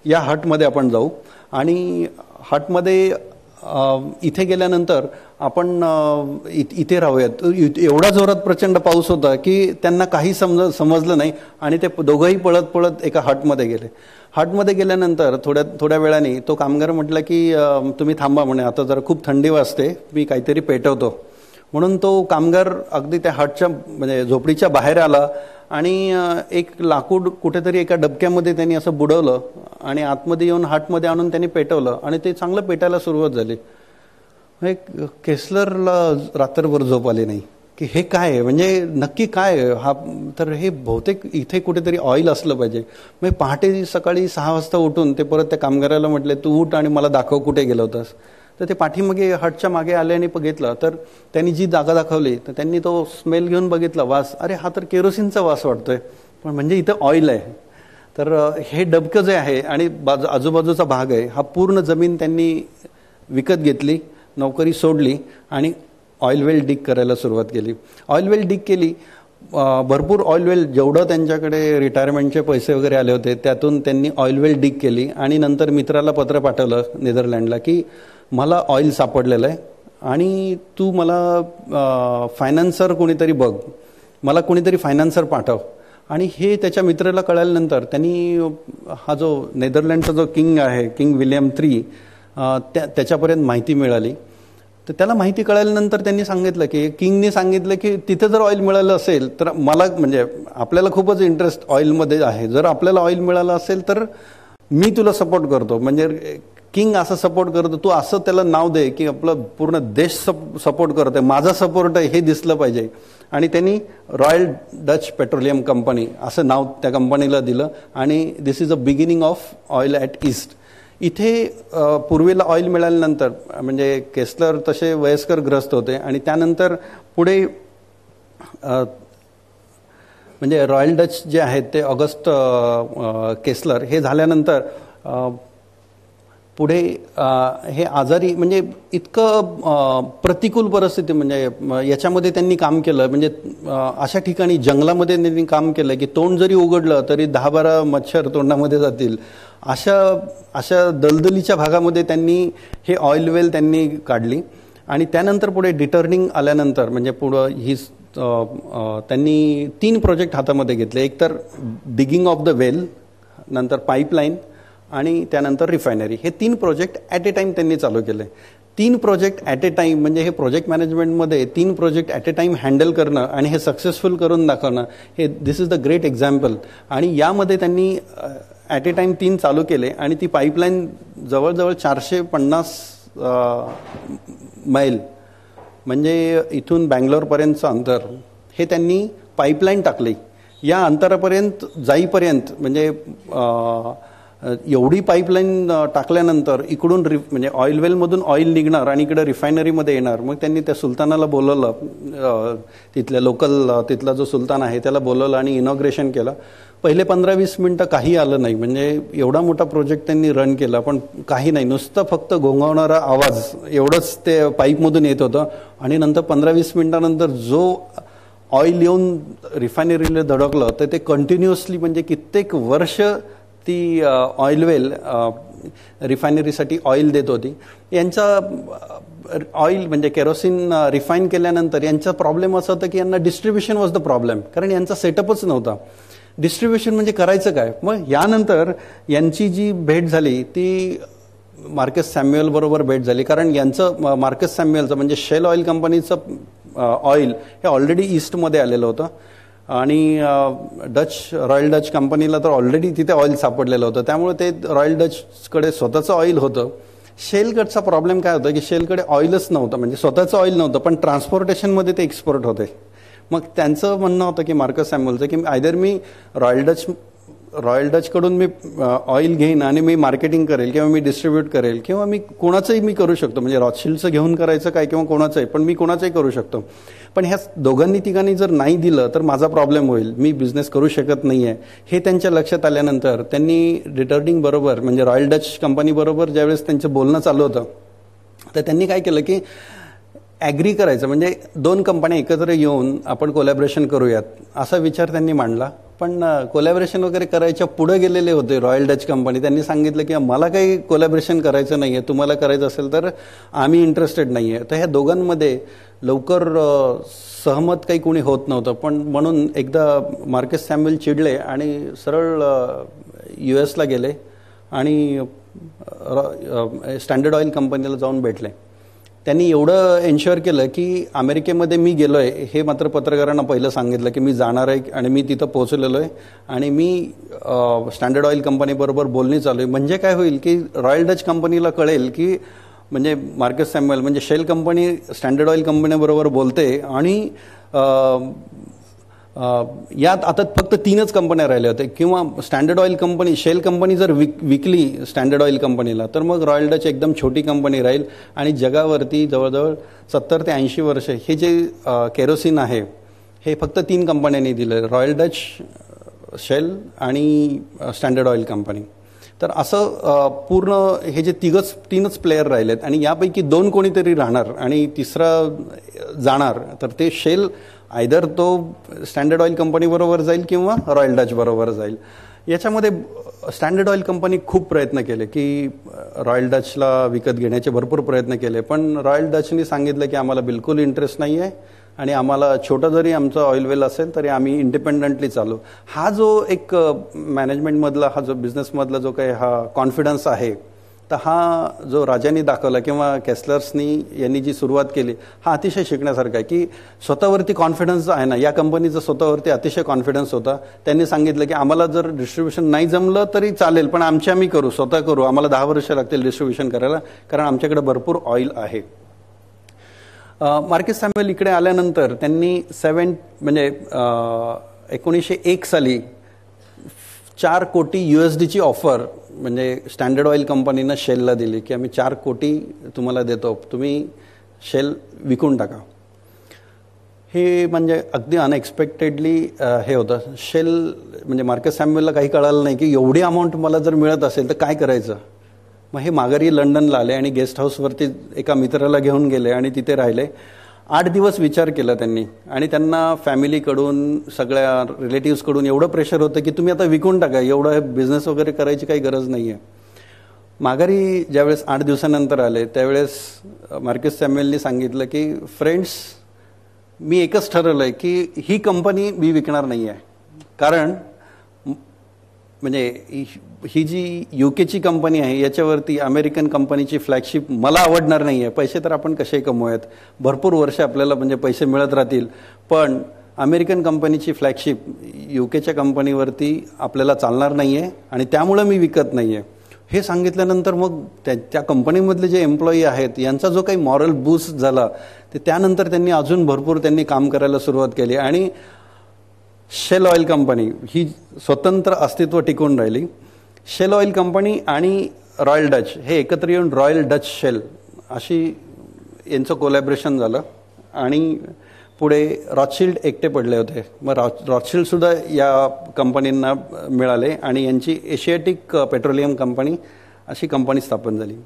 या हटमध्ये आपण जाऊ आणि हटमध्ये इथे गेल्यानंतर आपण इथे राहूयात. एवढा जोरात प्रचंड पाऊस होता की त्यांना काही समजलं नाही आणि ते दोघंही पळत एका हटमध्ये गेले. हटमध्ये गेल्यानंतर थोड्या वेळाने तो कामगार म्हटला की तुम्ही थांबा म्हणे, आता जरा खूप थंडी वाजते, मी काहीतरी पेटवतो. म्हणून तो कामगार अगदी त्या हटच्या म्हणजे झोपडीच्या बाहेर आला आणि एक लाकूड कुठेतरी एका डबक्यामध्ये त्यांनी असं बुडवलं आणि आतमध्ये येऊन हटमध्ये आणून त्यांनी पेटवलं आणि ते चांगलं पेटायला सुरुवात झाली. केसलरला रात्रभर झोप आली नाही की हे काय आहे, म्हणजे नक्की काय आहे हा. तर हे बहुतेक इथे कुठेतरी ऑइल असलं पाहिजे. मग पहाटे सकाळी 6 वाजता उठून ते परत त्या कामगाराला म्हटले तू उठ आणि मला दाखव कुठे गेला होतास. तर ते पाठीमागे हटच्या मागे आले आणि बघितलं तर त्यांनी जी जागा दाखवली तर त्यांनी तो स्मेल घेऊन बघितला, वास, अरे हा तर केरोसिनचा वास वाटतोय, पण म्हणजे इथं ऑइल आहे. तर हे डबकं जे आहे आणि आजूबाजूचा भाग आहे हा पूर्ण जमीन त्यांनी विकत घेतली, नोकरी सोडली आणि ऑइल वेल डिग करायला सुरुवात केली. ऑइल वेल डिग केली, भरपूर ऑइल वेल, जेवढं त्यांच्याकडे रिटायरमेंटचे पैसे वगैरे आले होते त्यातून त्यांनी ऑइल वेल डिग केली आणि नंतर मित्राला पत्र पाठवलं नेदरलँडला की मला ऑइल सापडलेलं आहे आणि तू मला फायनान्सर कोणीतरी बघ, मला कोणीतरी फायनान्सर पाठव. आणि हे त्याच्या मित्राला कळाल्यानंतर त्यांनी हा जो नेदरलँडचा जो किंग आहे, किंग विलियम III, त्याच्यापर्यंत माहिती मिळाली. तर त्याला माहिती कळाल्यानंतर त्यांनी सांगितलं की किंगने सांगितलं की तिथे जर ऑइल मिळालं असेल तर मला, म्हणजे आपल्याला खूपच इंटरेस्ट ऑइलमध्ये आहे, जर आपल्याला ऑइल मिळालं असेल तर मी तुला सपोर्ट करतो. म्हणजे किंग असं सपोर्ट करतो, तू असं त्याला नाव दे की आपलं पूर्ण देश सपोर्ट करतोय, माझा सपोर्ट आहे हे दिसलं पाहिजे. आणि त्यांनी रॉयल डच पेट्रोलियम कंपनी असं नाव त्या कंपनीला दिलं आणि this is a beginning of oil at east. इथे पूर्वीला ऑइल मिळाल्यानंतर म्हणजे केसलर तसे वयस्कर ग्रस्त होते आणि त्यानंतर पुढे म्हणजे रॉयल डच जे आहेत ते ऑगस्ट केसलर हे झाल्यानंतर पुढे हे आजारी, म्हणजे इतकं प्रतिकूल परिस्थिती, म्हणजे याच्यामध्ये त्यांनी काम केलं. म्हणजे अशा ठिकाणी जंगलामध्ये त्यांनी काम केलं की तोंड जरी उघडलं तरी 10-12 मच्छर तोंडामध्ये जातील, अशा दलदलीच्या भागामध्ये त्यांनी हे ऑइल वेल त्यांनी काढली. आणि त्यानंतर पुढे डिटर्निंग आल्यानंतर म्हणजे पुढं त्यांनी 3 प्रोजेक्ट हातामध्ये घेतले. एक तर डिगिंग ऑफ द वेल, नंतर पाईपलाईन आणि त्यानंतर रिफायनरी. हे 3 प्रोजेक्ट ॲट ए टाईम त्यांनी चालू केले. 3 प्रोजेक्ट ॲट ए टाईम म्हणजे हे प्रोजेक्ट मॅनेजमेंटमध्ये 3 project at a time handle करणं आणि हे सक्सेसफुल करून दाखवणं, हे this is the great example. आणि यामध्ये त्यांनी ॲट ए टाईम 3 चालू केले आणि ती पाईपलाईन जवळजवळ 450 मैल म्हणजे इथून बँगलोरपर्यंतचं अंतर हे त्यांनी पाईपलाईन टाकली. या अंतरापर्यंत जाईपर्यंत म्हणजे एवढी पाईपलाईन टाकल्यानंतर इकडून म्हणजे ऑइल वेलमधून ऑइल निघणार आणि इकडे रिफायनरीमध्ये येणार. मग त्यांनी त्या सुलतानाला बोलवलं, तिथल्या लोकल तिथला जो सुलतान आहे त्याला बोलवलं आणि इनॉग्रेशन केलं. पहिले 15-20 मिनटं काही आलं नाही, म्हणजे एवढा मोठा प्रोजेक्ट त्यांनी रन केला पण काही नाही, नुसतं फक्त घोंगावणारा आवाज एवढंच ते पाईपमधून येत होतं. आणि नंतर 15-20 मिनिटानंतर जो ऑइल येऊन रिफायनरीला धडकलं तर ते कंटिन्युअसली म्हणजे कित्येक वर्ष ती ऑइल वेल रिफायनरीसाठी ऑइल देत होती. यांचा ऑइल म्हणजे केरोसिन रिफाईन केल्यानंतर यांचा प्रॉब्लेम असा होता की यांना डिस्ट्रीब्युशन वॉज द प्रॉब्लेम, कारण यांचा सेटअपच नव्हता. डिस्ट्रीब्युशन म्हणजे करायचं काय. मग यानंतर यांची जी भेट झाली ती मार्कस सॅम्युएल बरोबर भेट झाली, कारण यांचं मार्कस सॅम्युएलचं म्हणजे शेल ऑइल कंपनीचं ऑइल हे ऑलरेडी ईस्टमध्ये आलेलं होतं आणि रॉयल डच कंपनीला तर ऑलरेडी तिथे ऑइल सापडलेलं होतं, त्यामुळे ते रॉयल डचकडे स्वतःचं ऑइल होतं. शेलकडचा प्रॉब्लेम काय होता की शेलकडे ऑइलच नव्हतं, म्हणजे स्वतःचं ऑइल नव्हतं पण ट्रान्सपोर्टेशनमध्ये ते एक्सपोर्ट होते. मग त्यांचं म्हणणं होतं की मार्कस सॅम्युएलचं की आयदर मी रॉयल डचकडून मी ऑइल घेईन आणि मी मार्केटिंग करेल किंवा मी डिस्ट्रीब्यूट करेल किंवा मी कोणाचंही मी करू शकतो, म्हणजे रॉथशिल्डचं घेऊन करायचं काय किंवा कोणाचंही, पण मी कोणाचंही करू शकतो. पण ह्या दोघांनी तिघांनी जर नाही दिलं तर माझा प्रॉब्लेम होईल, मी बिझनेस करू शकत नाही आहे. हे त्यांच्या लक्षात आल्यानंतर त्यांनी रिटर्निंग बरोबर म्हणजे रॉयल डच कंपनीबरोबर ज्यावेळेस त्यांचं बोलणं चालू होतं तर त्यांनी काय केलं की ॲग्री करायचं, म्हणजे 2 कंपन्या एकत्र येऊन आपण कोलॅबरेशन करूयात असा विचार त्यांनी मांडला. पण कोलॅबरेशन वगैरे करायच्या पुढे गेलेले होते रॉयल डच कंपनी. त्यांनी सांगितलं की मला काही कोलॅबरेशन करायचं नाही आहे, तुम्हाला करायचं असेल तर आम्ही इंटरेस्टेड नाही आहे. तर ह्या दोघांमध्ये लवकर सहमत काही कोणी होत नव्हतं. पण म्हणून एकदा मार्कस सॅम्युएल चिडले आणि सरळ US ला गेले आणि स्टँडर्ड ऑइल कंपनीला जाऊन भेटले. त्यांनी एवढं एन्श्युअर केलं की अमेरिकेमध्ये मी गेलो आहे हे मात्र पत्रकारांना पहिलं सांगितलं की मी जाणार आहे आणि मी तिथं पोहोचलेलो आहे आणि मी स्टँडर्ड ऑइल कंपनीबरोबर बोलणी चालू आहे. म्हणजे काय होईल की रॉयल डच कंपनीला कळेल की म्हणजे मार्कस सॅम्युएल म्हणजे शेल कंपनी स्टँडर्ड ऑइल कंपनीबरोबर बोलते आणि यात आता फक्त 3च कंपन्या राहिल्या होत्या, किंवा standard oil company shell company जर विकली स्टँडर्ड ऑइल कंपनीला तर मग रॉयल डच एकदम छोटी कंपनी राहील आणि जगावरती जवळजवळ 70 ते 80 वर्ष हे जे केरोसिन आहे हे फक्त 3 कंपन्यांनी दिलं, रॉयल डच, शेल आणि स्टँडर्ड ऑइल कंपनी. तर असं पूर्ण हे जे 3च प्लेयर राहिलेत आणि यापैकी 2 कोणीतरी राहणार आणि तिसरा जाणार, तर ते शेल आयदर तो स्टँडर्ड ऑइल कंपनी बरोबर जाईल किंवा रॉयल डच बरोबर जाईल. याच्यामध्ये स्टँडर्ड ऑइल कंपनी खूप प्रयत्न केले की रॉयल डचला विकत घेण्याचे भरपूर प्रयत्न केले, पण रॉयल डचनी सांगितलं की आम्हाला बिलकुल इंटरेस्ट नाही आहे आणि आम्हाला छोटा जरी आमचा ऑइल वेल असेल तरी आम्ही इंडिपेंडंटली चालू. हा जो एक मॅनेजमेंटमधला हा जो बिझनेसमधला जो काही हा कॉन्फिडन्स आहे, तर हा जो राजांनी दाखवला किंवा केस्लर्सनी यांनी जी सुरुवात केली हा अतिशय शिकण्यासारखा आहे की स्वतःवरती कॉन्फिडन्स आहे ना. या कंपनीचा स्वतःवरती अतिशय कॉन्फिडन्स होता. त्यांनी सांगितलं की आम्हाला जर डिस्ट्रीब्युशन नाही जमलं तरी चालेल पण आम्ही करू, स्वतः करू, आम्हाला 10 वर्ष लागतील डिस्ट्रीब्युशन करायला कारण आमच्याकडे भरपूर ऑइल आहे. मार्कस सॅम्युएल इकडे आल्यानंतर त्यांनी 1901 साली 4 कोटी USDची ऑफर म्हणजे स्टँडर्ड ऑइल कंपनीनं शेलला दिली की आम्ही 4 कोटी तुम्हाला देतो, तुम्ही शेल विकून टाका. हे म्हणजे अगदी अनएक्सपेक्टेडली हे होतं. शेल म्हणजे मार्कस सॅम्युएलला काही कळालं नाही की एवढी अमाऊंट मला जर मिळत असेल तर काय करायचं. मग हे माघारी लंडनला आले आणि गेस्ट हाऊसवरती एका मित्राला घेऊन गेले आणि तिथे राहिले. 8 दिवस विचार केला त्यांनी आणि त्यांना फॅमिलीकडून सगळ्या रिलेटिव्सकडून एवढं प्रेशर होतं की तुम्ही आता विकून टाका, एवढं बिझनेस वगैरे करायची काही गरज नाही आहे. माघारी ज्यावेळेस 8 दिवसानंतर आले त्यावेळेस मार्कस सॅम्युएलनी सांगितलं की फ्रेंड्स, मी एकच ठरवलं आहे की ही कंपनी मी विकणार नाही आहे, कारण म्हणजे ही जी UKची कंपनी आहे याच्यावरती अमेरिकन कंपनीची फ्लॅगशिप मला आवडणार नाही आहे. पैसे तर आपण कसे कमवूयात, भरपूर वर्ष आपल्याला म्हणजे पैसे मिळत राहतील, पण अमेरिकन कंपनीची फ्लॅगशिप UKच्या कंपनीवरती आपल्याला चालणार नाही आहे आणि त्यामुळं मी विकत नाही आहे. हे सांगितल्यानंतर मग त्या कंपनीमधले जे एम्प्लॉई आहेत यांचा जो काही मॉरल बूस्ट झाला ते त्यानंतर त्यांनी अजून भरपूर काम करायला सुरुवात केली आणि शेल ऑइल कंपनी ही स्वतंत्र अस्तित्व टिकून राहिली. शेल ऑइल कंपनी आणि रॉयल डच हे एकत्र येऊन रॉयल डच शेल अशी यांचं कोलॅबरेशन झालं आणि पुढे रॉथशिल्ड एकटे पडले होते. मग रॉथशिल्डसुद्धा या कंपनींना मिळाले आणि यांची एशियाटिक पेट्रोलियम कंपनी अशी कंपनी स्थापन झाली.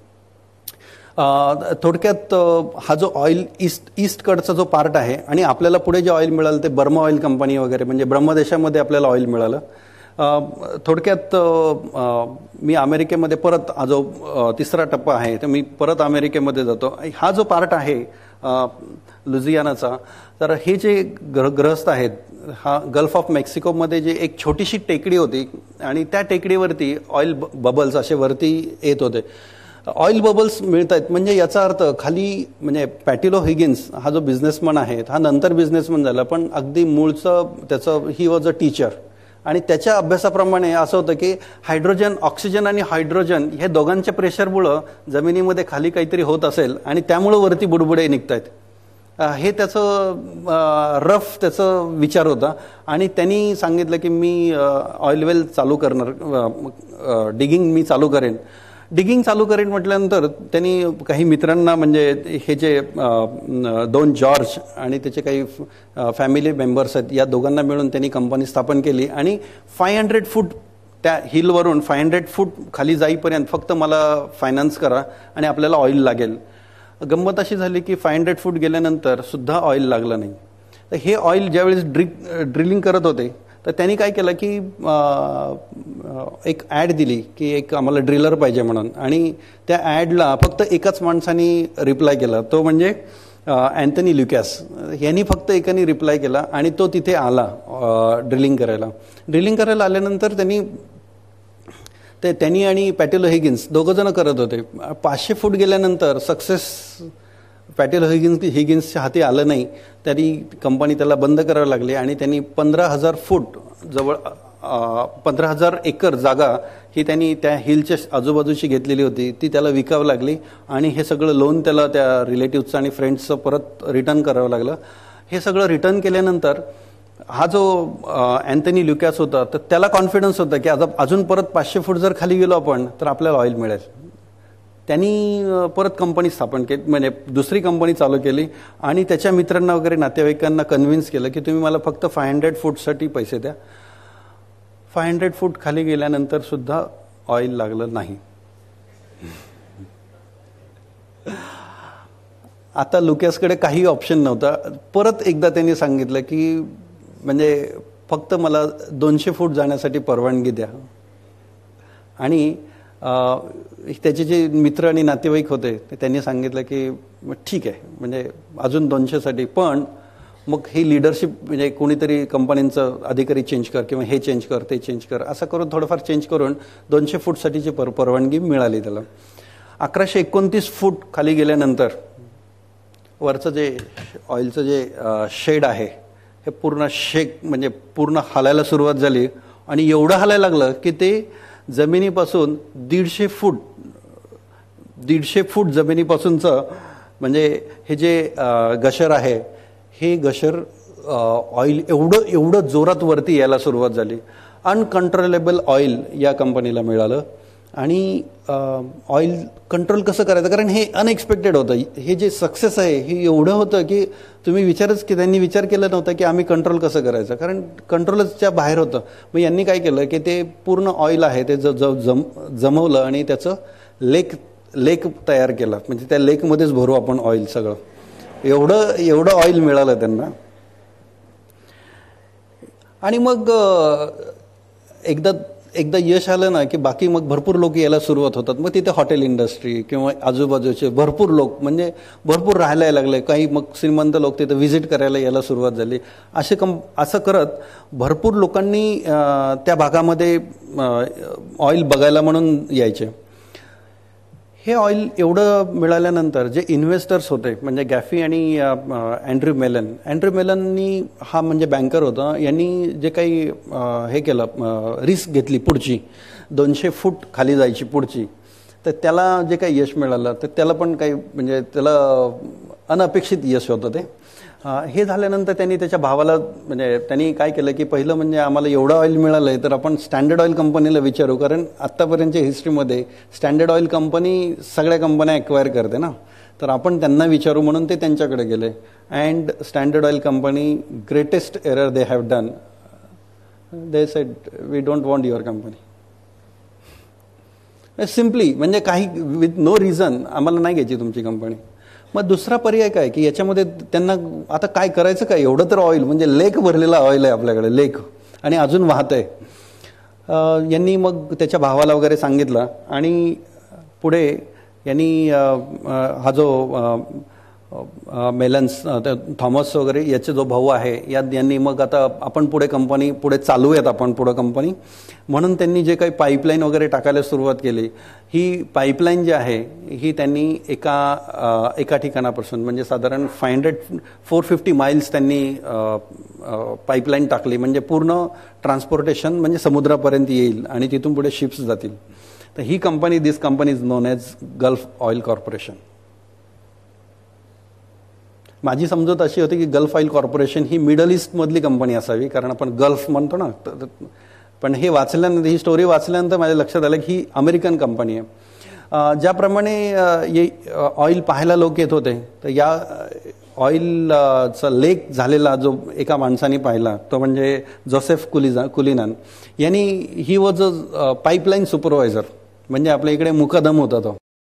थोडक्यात हा जो ऑइल ईस्टकडचा जो पार्ट आहे आणि आपल्याला पुढे जे ऑइल मिळालं ते बर्मा ऑइल कंपनी वगैरे म्हणजे ब्रह्मदेशामध्ये आपल्याला ऑइल मिळालं. थोडक्यात मी अमेरिकेमध्ये परत जो तिसरा टप्पा आहे तर मी परत अमेरिकेमध्ये जातो. हा जो पार्ट आहे लुझियानाचा, तर हे जे ग्रहस्थ आहेत हा गल्फ ऑफ मेक्सिकोमध्ये जे एक छोटीशी टेकडी होती आणि त्या टेकडीवरती ऑइल बबल्स असे वरती येत होते. ऑइल बबल्स मिळत आहेत म्हणजे याचा अर्थ खाली म्हणजे पॅटिलो हिगिन्स हा जो बिझनेसमन आहे हा नंतर बिझनेसमन झाला, पण अगदी मूळचं त्याचं ही वॉज अ टीचर आणि त्याच्या अभ्यासाप्रमाणे असं होतं की हायड्रोजन, ऑक्सिजन आणि हायड्रोजन हे दोघांच्या प्रेशरमुळं जमिनीमध्ये खाली काहीतरी होत असेल आणि त्यामुळं वरती बुडबुडे निघत आहेत. हे त्याचं रफ त्याचं विचार होता आणि त्यांनी सांगितलं की मी ऑइल वेल चालू करणार, डिगिंग मी चालू करेन. डिगिंग चालू करेन म्हटल्यानंतर त्यांनी काही मित्रांना म्हणजे हे जे 2 जॉर्ज आणि त्याचे काही फॅमिली मेंबर्स आहेत या दोघांना मिळून त्यांनी कंपनी स्थापन केली आणि 500 फूट त्या हिलवरून 500 फूट खाली जाईपर्यंत फक्त मला फायनान्स करा आणि आपल्याला ऑइल लागेल. गंमत अशी झाली की 500 फूट गेल्यानंतर सुद्धा ऑइल लागलं नाही. तर हे ऑइल ज्यावेळेस ड्रिलिंग करत होते तर त्यांनी काय केलं की एक ॲड दिली की एक आम्हाला ड्रिलर पाहिजे म्हणून आणि त्या ॲडला फक्त एकाच माणसाने रिप्लाय केला, तो म्हणजे अँथनी ल्युकॅस यांनी फक्त एकाने रिप्लाय केला आणि तो तिथे आला ड्रिलिंग करायला. ड्रिलिंग करायला आल्यानंतर त्यांनी आणि पॅटिलो हिगिन्स दोघं जण करत होते. 500 फूट गेल्यानंतर सक्सेस पॅटिलो हिगिन्सच्या हाती आलं नाही, तरी कंपनी त्याला बंद करावी लागली आणि त्यांनी 15,000 फूट जवळ 15,000 एकर जागा ही त्यांनी त्या हिलच्या आजूबाजूची घेतलेली होती ती त्याला विकावं लागली आणि हे सगळं लोन त्याला त्या रिलेटिव्हचं आणि फ्रेंड्सचं परत रिटर्न करावं लागलं. हे सगळं रिटर्न केल्यानंतर हा जो अँथनी ल्युकॅस होता तर त्याला कॉन्फिडन्स होता की आता अजून परत 500 फूट जर खाली गेलो आपण तर आपल्याला ऑइल मिळेल. त्यांनी परत कंपनी स्थापन केली, म्हणजे दुसरी कंपनी चालू केली आणि त्याच्या मित्रांना वगैरे नातेवाईकांना कन्व्हिन्स केलं की तुम्ही मला फक्त 500 फूटसाठी पैसे द्या. 500 फूट खाली गेल्यानंतर सुद्धा ऑइल लागलं नाही. आता लुकॅसकडे काही ऑप्शन नव्हता. परत एकदा त्यांनी सांगितलं की म्हणजे फक्त मला 200 फूट जाण्यासाठी परवानगी द्या आणि त्याचे जे मित्र आणि नातेवाईक होते त्यांनी सांगितलं की ठीक आहे म्हणजे अजून 200साठी, पण मग ही लिडरशिप म्हणजे कोणीतरी कंपनीचं अधिकारी चेंज कर किंवा हे चेंज कर ते चेंज कर असं करून थोडंफार चेंज करून 200 फूटसाठीची परवानगी मिळाली त्याला. 1129 फूट खाली गेल्यानंतर वरचं जे ऑइलचं जे शेड आहे हे पूर्ण म्हणजे पूर्ण हालायला सुरुवात झाली आणि एवढं हालायला लागलं की ते जमिनीपासून 150 फूट जमिनीपासूनचं म्हणजे हे जे गशर आहे हे गशर ऑइल एवढं जोरात वरती यायला सुरुवात झाली. अनकंट्रोलेबल ऑइल या कंपनीला मिळालं आणि ऑइल कंट्रोल कसं करायचं, कारण हे अनएक्सपेक्टेड होतं. हे जे सक्सेस आहे हे एवढं होतं की त्यांनी विचार केला नव्हता की आम्ही कंट्रोल कसं करायचं, कारण कंट्रोलच्या बाहेर होतं. मग यांनी काय केलं की ते पूर्ण ऑइल आहे ते जमवलं आणि त्याचं लेक तयार केला, म्हणजे त्या लेकमध्येच भरू आपण ऑइल सगळं. एवढं ऑइल मिळालं त्यांना. आणि मग एकदा यश आलं ना की बाकी मग भरपूर लोक यायला सुरुवात होतात. मग तिथे हॉटेल इंडस्ट्री किंवा आजूबाजूचे भरपूर लोक म्हणजे भरपूर राहायला लागले. काही मग श्रीमंत लोक तिथे व्हिजिट करायला यायला सुरुवात झाली. असं करत भरपूर लोकांनी त्या भागामध्ये ऑइल बघायला म्हणून यायचे. हे ऑइल एवढं मिळाल्यानंतर जे इन्व्हेस्टर्स होते म्हणजे गॅफी आणि अँड्र्यू मेलननी हा म्हणजे बँकर होता, यांनी जे काही हे केलं रिस्क घेतली पुढची 200 फूट खाली जायची पुढची, तर त्याला जे काही यश मिळालं तर त्याला पण काही म्हणजे त्याला अनपेक्षित यश होतं ते. हे झाल्यानंतर त्यांनी त्याच्या भावाला म्हणजे त्यांनी काय केलं की पहिलं म्हणजे आम्हाला एवढं ऑइल मिळालंय तर आपण स्टँडर्ड ऑइल कंपनीला विचारू, कारण आत्तापर्यंतच्या हिस्ट्रीमध्ये स्टँडर्ड ऑइल कंपनी सगळ्या कंपन्या एक्वायर करते ना, तर आपण त्यांना विचारू म्हणून ते त्यांच्याकडे गेले. And standard oil company greatest error they have done, they said we don't want your company. Simply म्हणजे काही विथ नो रिझन आम्हाला नाही घ्यायची तुमची कंपनी. मग दुसरा पर्याय काय की याच्यामध्ये त्यांना आता काय करायचं काय, एवढं तर ऑइल म्हणजे लेक भरलेला ऑइल आहे आपल्याकडे, लेक, आणि अजून वाहत आहे. यांनी मग त्याच्या भावाला वगैरे सांगितलं आणि पुढे यांनी हा जो मेलन्स थॉमस वगैरे याचे जो भाऊ आहे यांनी मग आता आपण पुढे चालूयात आपण पुढे कंपनी म्हणून त्यांनी जे काही पाईपलाईन वगैरे टाकायला सुरुवात केली. ही पाईपलाईन जी आहे ही त्यांनी एका ठिकाणापासून म्हणजे साधारण 450 माइल्स त्यांनी पाईपलाईन टाकली, म्हणजे पूर्ण ट्रान्सपोर्टेशन म्हणजे समुद्रापर्यंत येईल आणि तिथून पुढे शिप्स जातील. तर ही company, this company is known as Gulf Oil Corporation. माझी समजूत अशी होती की गल्फ ऑइल कॉर्पोरेशन ही मिडल ईस्टमधली कंपनी असावी, कारण आपण गल्फ म्हणतो ना. पण हे वाचल्यानंतर, ही स्टोरी वाचल्यानंतर माझ्या लक्षात आलं की ही अमेरिकन कंपनी आहे. ज्याप्रमाणे ऑइल पाहायला लोक येत होते, तर या ऑइलचा लेक झालेला जो एका माणसाने पाहिला तो म्हणजे जोसेफ कुलिनान यांनी, ही वॉज अ पाईपलाईन सुपरवायझर, म्हणजे आपल्या इकडे मुकादम होता तो.